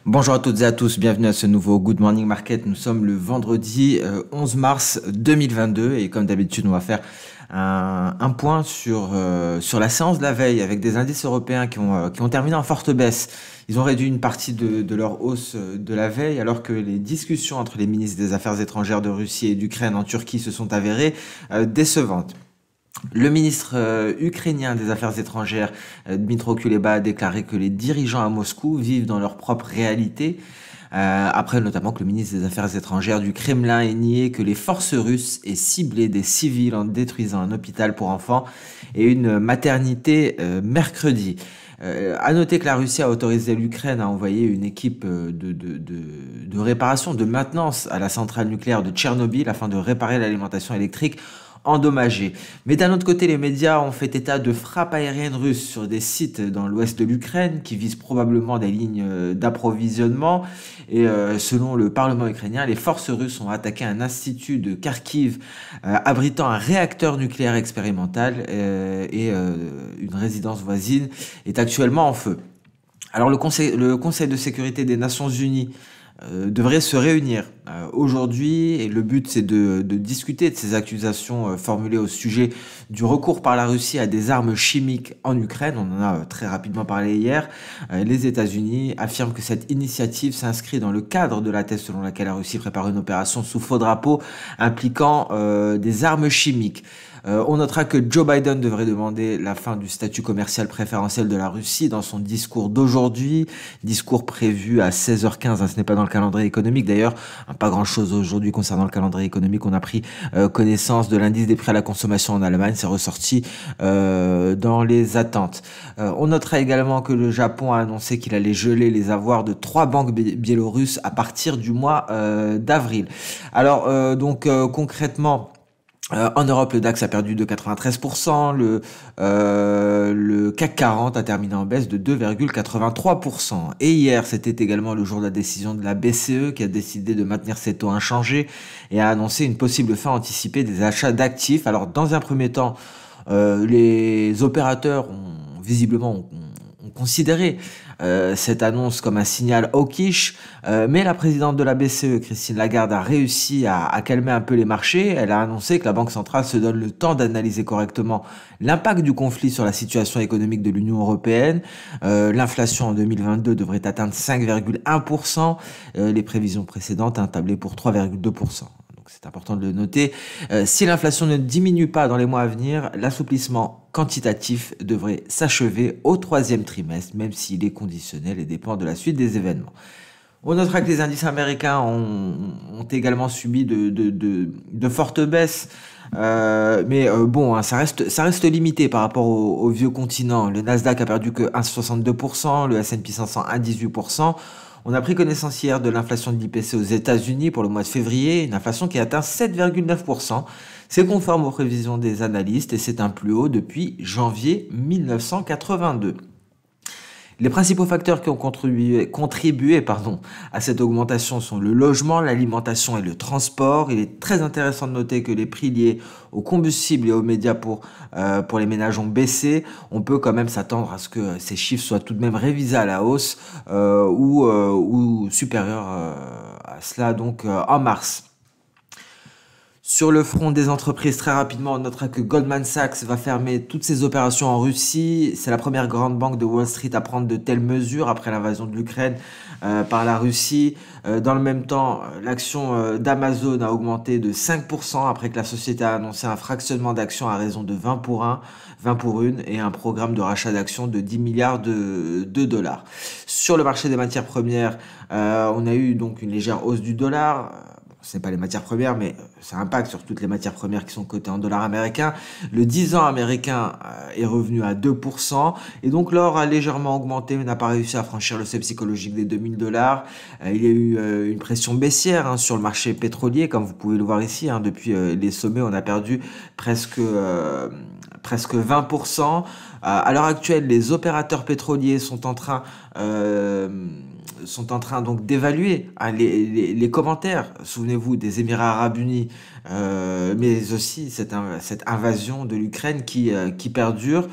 Bonjour à toutes et à tous, bienvenue à ce nouveau Good Morning Market. Nous sommes le vendredi 11 mars 2022 et comme d'habitude on va faire un point sur la séance de la veille avec des indices européens qui ont terminé en forte baisse. Ils ont réduit une partie de leur hausse de la veille alors que les discussions entre les ministres des Affaires étrangères de Russie et d'Ukraine en Turquie se sont avérées décevantes. Le ministre ukrainien des Affaires étrangères, Dmytro Kuleba, a déclaré que les dirigeants à Moscou vivent dans leur propre réalité, après notamment que le ministre des Affaires étrangères du Kremlin ait nié que les forces russes aient ciblé des civils en détruisant un hôpital pour enfants et une maternité mercredi. À noter que la Russie a autorisé l'Ukraine à envoyer une équipe de réparation, de maintenance à la centrale nucléaire de Tchernobyl afin de réparer l'alimentation électrique endommagés. Mais d'un autre côté, les médias ont fait état de frappes aériennes russes sur des sites dans l'ouest de l'Ukraine qui visent probablement des lignes d'approvisionnement. Et selon le Parlement ukrainien, les forces russes ont attaqué un institut de Kharkiv abritant un réacteur nucléaire expérimental et une résidence voisine est actuellement en feu. Alors le Conseil de sécurité des Nations Unies devrait se réunir aujourd'hui et le but c'est de discuter de ces accusations formulées au sujet du recours par la Russie à des armes chimiques en Ukraine. On en a très rapidement parlé hier. Les États-Unis affirment que cette initiative s'inscrit dans le cadre de la thèse selon laquelle la Russie prépare une opération sous faux drapeau impliquant des armes chimiques. On notera que Joe Biden devrait demander la fin du statut commercial préférentiel de la Russie dans son discours d'aujourd'hui, discours prévu à 16h15, ce n'est pas dans le calendrier économique d'ailleurs, pas grand-chose aujourd'hui concernant le calendrier économique, on a pris connaissance de l'indice des prix à la consommation en Allemagne, c'est ressorti dans les attentes. On notera également que le Japon a annoncé qu'il allait geler les avoirs de 3 banques biélorusses à partir du mois d'avril. Alors concrètement, en Europe, le DAX a perdu de 93%, le CAC 40 a terminé en baisse de 2,83%. Et hier, c'était également le jour de la décision de la BCE qui a décidé de maintenir ses taux inchangés et a annoncé une possible fin anticipée des achats d'actifs. Alors, dans un premier temps, les opérateurs ont visiblement considéré cette annonce comme un signal hawkish, mais la présidente de la BCE, Christine Lagarde, a réussi à calmer un peu les marchés. Elle a annoncé que la Banque centrale se donne le temps d'analyser correctement l'impact du conflit sur la situation économique de l'Union européenne. L'inflation en 2022 devrait atteindre 5,1%, les prévisions précédentes tablaient pour 3,2%. C'est important de le noter. Si l'inflation ne diminue pas dans les mois à venir, l'assouplissement quantitatif devrait s'achever au 3e trimestre, même s'il est conditionnel et dépend de la suite des événements. On notera que les indices américains ont également subi de fortes baisses. Mais ça reste limité par rapport au vieux continent. Le Nasdaq a perdu que 1,62%, le S&P 500 1,18%. On a pris connaissance hier de l'inflation de l'IPC aux États-Unis pour le mois de février, une inflation qui a atteint 7,9%. C'est conforme aux prévisions des analystes et c'est un plus haut depuis janvier 1982. Les principaux facteurs qui ont contribué à cette augmentation sont le logement, l'alimentation et le transport. Il est très intéressant de noter que les prix liés aux combustibles et aux médias pour les ménages ont baissé. On peut quand même s'attendre à ce que ces chiffres soient tout de même révisés à la hausse ou supérieurs à cela donc en mars. Sur le front des entreprises, très rapidement, on notera que Goldman Sachs va fermer toutes ses opérations en Russie. C'est la première grande banque de Wall Street à prendre de telles mesures après l'invasion de l'Ukraine par la Russie. Dans le même temps, l'action d'Amazon a augmenté de 5% après que la société a annoncé un fractionnement d'actions à raison de 20 pour 1 et un programme de rachat d'actions de 10 milliards de dollars. Sur le marché des matières premières, on a eu donc une légère hausse du dollar. Ce n'est pas les matières premières, mais ça impacte sur toutes les matières premières qui sont cotées en dollars américains. Le 10 ans américain est revenu à 2%. Et donc l'or a légèrement augmenté, mais n'a pas réussi à franchir le seuil psychologique des $2000. Il y a eu une pression baissière sur le marché pétrolier, comme vous pouvez le voir ici. Depuis les sommets, on a perdu presque 20%. À l'heure actuelle, les opérateurs pétroliers sont en train donc d'évaluer les commentaires, souvenez-vous, des Émirats Arabes Unis, mais aussi cette invasion de l'Ukraine qui perdure.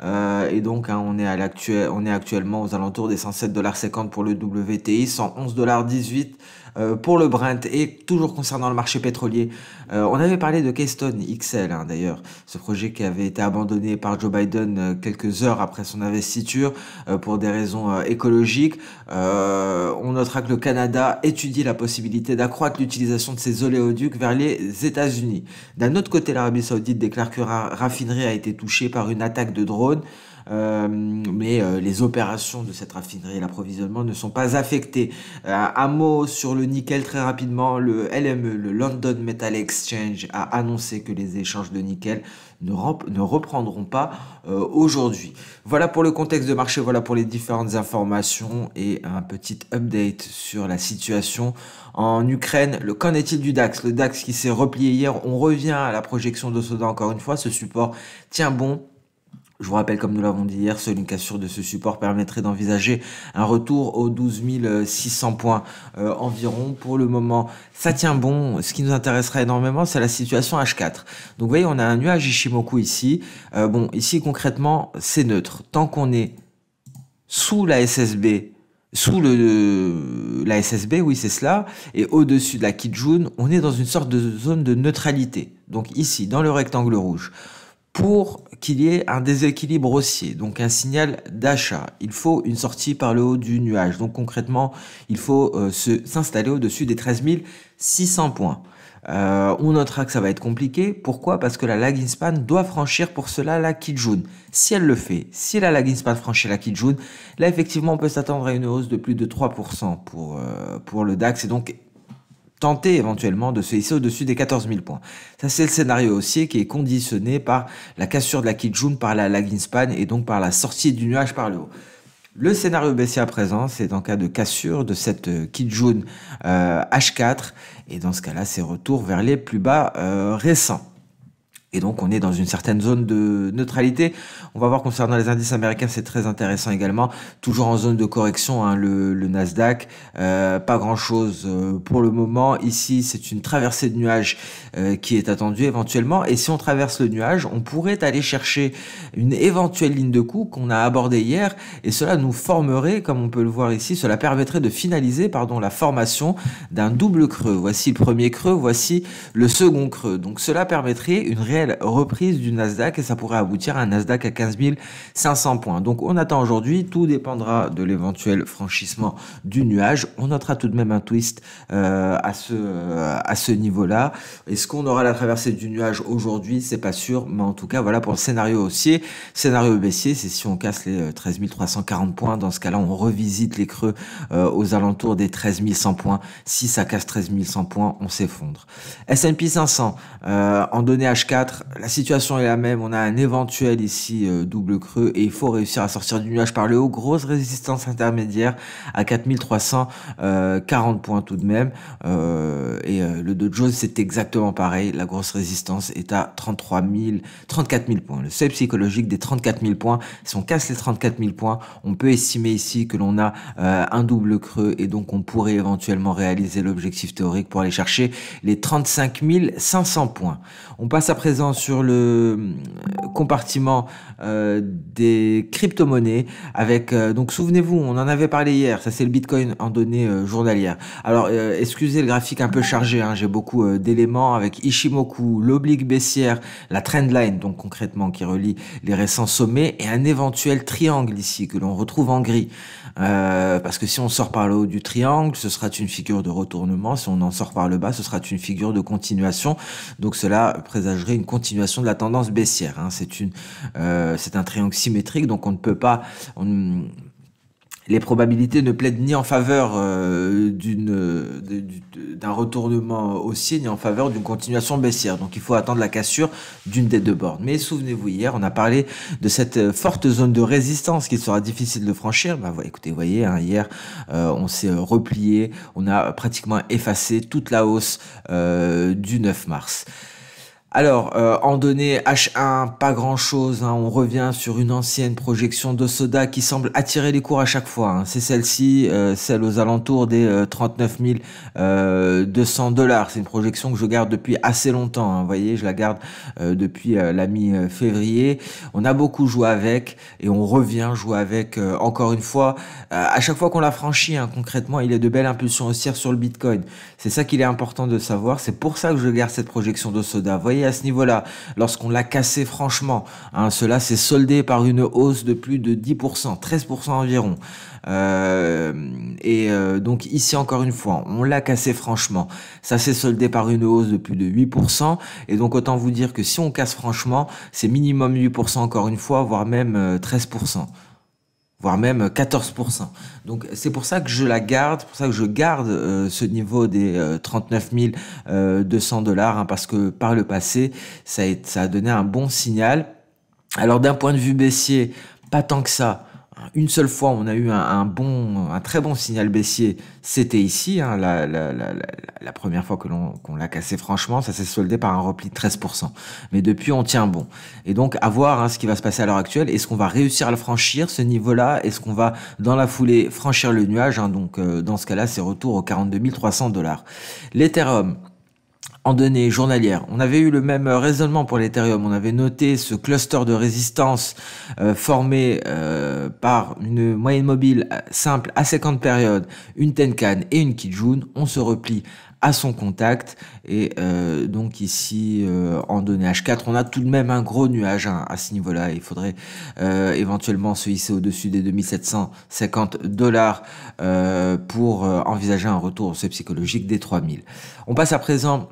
et donc hein, on est actuellement aux alentours des 107,50 $ pour le WTI, 111,18 $ pour le Brent. Et toujours concernant le marché pétrolier, on avait parlé de Keystone XL hein, d'ailleurs, ce projet qui avait été abandonné par Joe Biden quelques heures après son investiture pour des raisons écologiques. On notera que le Canada étudie la possibilité d'accroître l'utilisation de ces oléoducs vers les États-Unis. D'un autre côté, l'Arabie Saoudite déclare que la raffinerie a été touchée par une attaque de drone. Mais les opérations de cette raffinerie et l'approvisionnement ne sont pas affectés. Un mot sur le nickel très rapidement. Le LME, le London Metal Exchange, a annoncé que les échanges de nickel ne reprendront pas aujourd'hui. Voilà pour le contexte de marché, voilà pour les différentes informations et un petit update sur la situation en Ukraine. Qu'en est-il du DAX? Le DAX qui s'est replié hier, on revient à la projection de Soda encore une fois. Ce support tient bon. Je vous rappelle, comme nous l'avons dit hier, seule une cassure de ce support permettrait d'envisager un retour aux 12 600 points environ. Pour le moment, ça tient bon. Ce qui nous intéressera énormément, c'est la situation H4. Donc vous voyez, on a un nuage Ishimoku ici. Bon, ici concrètement, c'est neutre. Tant qu'on est sous la SSB, la SSB, oui c'est cela, et au-dessus de la Kijun, on est dans une sorte de zone de neutralité. Donc ici, dans le rectangle rouge. Pour qu'il y ait un déséquilibre haussier, donc un signal d'achat, il faut une sortie par le haut du nuage. Donc concrètement, il faut s'installer au-dessus des 13 600 points. On notera que ça va être compliqué. Pourquoi? Parce que la lagging span doit franchir pour cela la Kijun. Si elle le fait, si la lagging span franchit la Kijun, là effectivement on peut s'attendre à une hausse de plus de 3% pour le DAX et donc tenter éventuellement de se hisser au-dessus des 14 000 points. Ça, c'est le scénario haussier qui est conditionné par la cassure de la Kijun, par la lagging span et donc par la sortie du nuage par le haut. Le scénario baissier à présent, c'est en cas de cassure de cette Kijun H4 et dans ce cas-là, c'est retour vers les plus bas récents. Et donc, on est dans une certaine zone de neutralité. On va voir concernant les indices américains, c'est très intéressant également. Toujours en zone de correction, hein, le Nasdaq. Pas grand-chose pour le moment. Ici, c'est une traversée de nuages qui est attendue éventuellement. Et si on traverse le nuage, on pourrait aller chercher une éventuelle ligne de coup qu'on a abordée hier. Et cela nous formerait, comme on peut le voir ici, cela permettrait de finaliser la formation d'un double creux. Voici le premier creux, voici le second creux. Donc, cela permettrait une réelle reprise du Nasdaq et ça pourrait aboutir à un Nasdaq à 15 500 points. Donc on attend aujourd'hui, tout dépendra de l'éventuel franchissement du nuage. On notera tout de même un twist à ce niveau-là. Est-ce qu'on aura la traversée du nuage aujourd'hui? C'est pas sûr, mais en tout cas voilà pour le scénario haussier. Scénario baissier, c'est si on casse les 13 340 points. Dans ce cas-là, on revisite les creux aux alentours des 13 100 points. Si ça casse 13 100 points, on s'effondre. S&P 500 en données H4. La situation est la même, on a un éventuel ici double creux et il faut réussir à sortir du nuage par le haut. Grosse résistance intermédiaire à 4340 points tout de même. Le Dow Jones c'est exactement pareil, la grosse résistance est à 34 000 points. Le seuil psychologique des 34 000 points, si on casse les 34 000 points, on peut estimer ici que l'on a un double creux et donc on pourrait éventuellement réaliser l'objectif théorique pour aller chercher les 35 500 points. On passe à présent sur le compartiment des crypto-monnaies avec donc souvenez-vous, on en avait parlé hier, ça c'est le Bitcoin en données journalières. Alors excusez le graphique un peu chargé, hein, j'ai beaucoup d'éléments avec Ishimoku, l'oblique baissière, la trendline donc concrètement qui relie les récents sommets et un éventuel triangle ici que l'on retrouve en gris. Parce que si on sort par le haut du triangle, ce sera une figure de retournement. Si on en sort par le bas, ce sera une figure de continuation. Donc cela présagerait une continuation de la tendance baissière. Hein. C'est un triangle symétrique, donc on ne peut pas... les probabilités ne plaident ni en faveur d'un retournement haussier, ni en faveur d'une continuation baissière. Donc il faut attendre la cassure d'une des deux bornes. Mais souvenez-vous, hier, on a parlé de cette forte zone de résistance qu'il sera difficile de franchir. Écoutez, vous voyez, hein, hier, on s'est replié, on a pratiquement effacé toute la hausse du 9 mars. Alors, en données H1, pas grand-chose, hein. On revient sur une ancienne projection de Soda qui semble attirer les cours à chaque fois, hein. C'est celle-ci, celle aux alentours des 39 200 dollars. C'est une projection que je garde depuis assez longtemps, hein. Vous voyez, je la garde depuis la mi-février. On a beaucoup joué avec et on revient jouer avec encore une fois. À chaque fois qu'on l'a franchi, hein, concrètement, il y a de belles impulsions haussières sur le Bitcoin. C'est ça qu'il est important de savoir. C'est pour ça que je garde cette projection de Soda. Vous voyez, à ce niveau-là, lorsqu'on l'a cassé franchement, hein, cela s'est soldé par une hausse de plus de 10%, 13% environ. Donc ici encore une fois, on l'a cassé franchement. Ça s'est soldé par une hausse de plus de 8%. Et donc autant vous dire que si on casse franchement, c'est minimum 8% encore une fois, voire même 13%. Voire même 14%. Donc c'est pour ça que je la garde, pour ça que je garde ce niveau des 39 200 dollars, hein, parce que par le passé, ça a donné un bon signal. Alors d'un point de vue baissier, pas tant que ça. Une seule fois, on a eu un très bon signal baissier, c'était ici, hein, la première fois qu'on l'a cassé franchement, ça s'est soldé par un repli de 13%. Mais depuis, on tient bon. Et donc, à voir, hein, ce qui va se passer à l'heure actuelle. Est-ce qu'on va réussir à le franchir, ce niveau-là? Est-ce qu'on va, dans la foulée, franchir le nuage, hein? Donc, dans ce cas-là, c'est retour aux 42 300 dollars. L'Ethereum. En données journalières, on avait eu le même raisonnement pour l'Ethereum. On avait noté ce cluster de résistance formé par une moyenne mobile simple à 50 périodes, une Tenkan et une Kijun. On se replie à son contact et donc ici en données H4 on a tout de même un gros nuage, hein, à ce niveau là. Il faudrait éventuellement se hisser au-dessus des 2750 dollars pour envisager un retour au psychologique des 3000. On passe à présent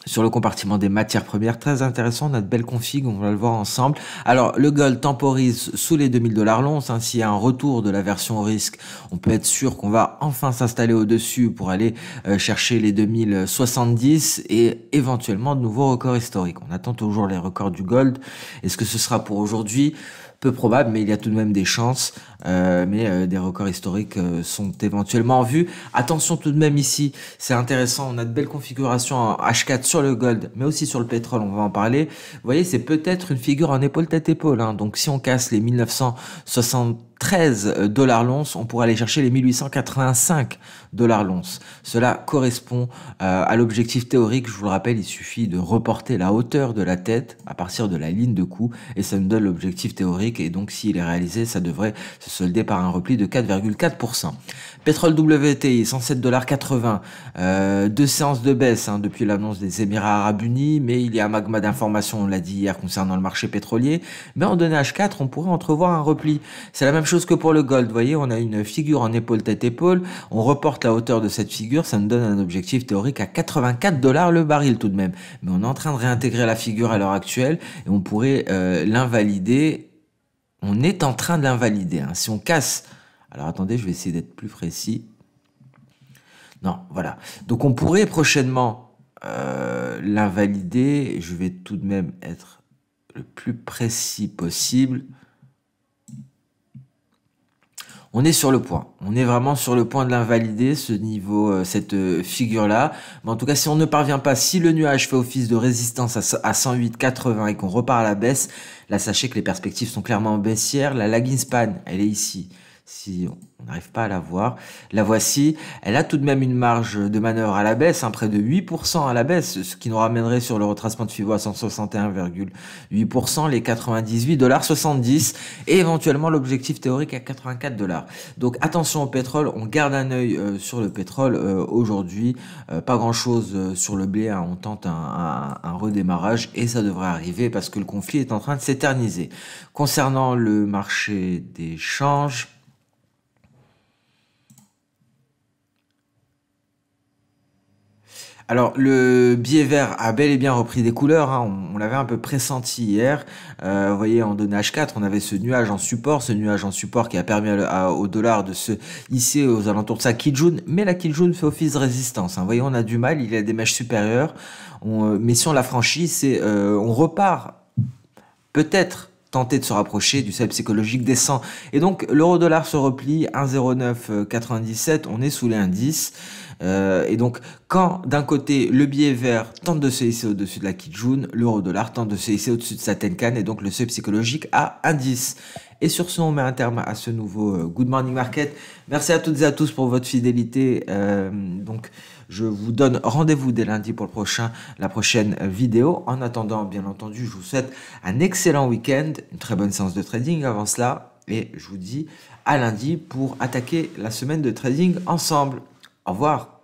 sur le compartiment des matières premières, très intéressant, on a de belles configs, on va le voir ensemble. Alors, le gold temporise sous les 2000 dollars l'once, hein. S'il y a un retour de la version au risque, on peut être sûr qu'on va enfin s'installer au-dessus pour aller chercher les 2070 et éventuellement de nouveaux records historiques. On attend toujours les records du gold. Est-ce que ce sera pour aujourd'hui? Peu probable, mais il y a tout de même des chances. Des records historiques sont éventuellement en vue. Attention tout de même ici, c'est intéressant, on a de belles configurations en H4 sur le gold, mais aussi sur le pétrole, on va en parler. Vous voyez, c'est peut-être une figure en épaule-tête-épaule, hein. Donc si on casse les 1973 dollars l'once, on pourra aller chercher les 1885 dollars l'once. Cela correspond à l'objectif théorique. Je vous le rappelle, il suffit de reporter la hauteur de la tête à partir de la ligne de coup et ça nous donne l'objectif théorique. Et donc s'il est réalisé, ça devrait se solder par un repli de 4,4%. Pétrole WTI, 107,80 $. Deux séances de baisse, hein, depuis l'annonce des Émirats Arabes Unis, mais il y a un magma d'informations, on l'a dit hier, concernant le marché pétrolier. Mais en données H4, on pourrait entrevoir un repli. C'est la même chose que pour le gold. Vous voyez, on a une figure en épaule-tête-épaule. On reporte la hauteur de cette figure, ça nous donne un objectif théorique à 84 dollars le baril tout de même. Mais on est en train de réintégrer la figure à l'heure actuelle et on pourrait l'invalider. On est en train de l'invalider, hein. Si on casse... Alors attendez, je vais essayer d'être plus précis. Non, voilà. Donc on pourrait prochainement l'invalider. Je vais tout de même être le plus précis possible. On est sur le point. On est vraiment sur le point de l'invalider, ce niveau, cette figure-là. Mais en tout cas, si on ne parvient pas, si le nuage fait office de résistance à 108,80 et qu'on repart à la baisse, là, sachez que les perspectives sont clairement baissières. La lagging span, elle est ici. Si on n'arrive pas à la voir, la voici. Elle a tout de même une marge de manœuvre à la baisse, hein, près de 8% à la baisse, ce qui nous ramènerait sur le retracement de Fibo à 161,8%, les 98,70 $ et éventuellement l'objectif théorique à 84 dollars. Donc attention au pétrole, on garde un œil sur le pétrole aujourd'hui. Pas grand chose sur le blé, hein, on tente un redémarrage et ça devrait arriver parce que le conflit est en train de s'éterniser. Concernant le marché des changes, alors, le billet vert a bel et bien repris des couleurs, hein. On l'avait un peu pressenti hier. Vous voyez, en données H4, on avait ce nuage en support qui a permis au dollar de se hisser aux alentours de sa Kijun. Mais la Kijun fait office de résistance, hein. Vous voyez, on a du mal, il y a des mèches supérieures. Mais si on la franchit, on repart peut-être tenter de se rapprocher du seuil psychologique des 100. Et donc l'euro-dollar se replie 1,0997, on est sous les indices. Et donc quand d'un côté le billet vert tente de se hisser au-dessus de la Kijun, l'euro-dollar tente de se hisser au-dessus de sa Tenkan et donc le seuil psychologique à indice. Et sur ce, on met un terme à ce nouveau Good Morning Market. Merci à toutes et à tous pour votre fidélité. Donc, je vous donne rendez-vous dès lundi pour la prochaine vidéo. En attendant, bien entendu, je vous souhaite un excellent week-end, une très bonne séance de trading avant cela. Et je vous dis à lundi pour attaquer la semaine de trading ensemble. Au revoir.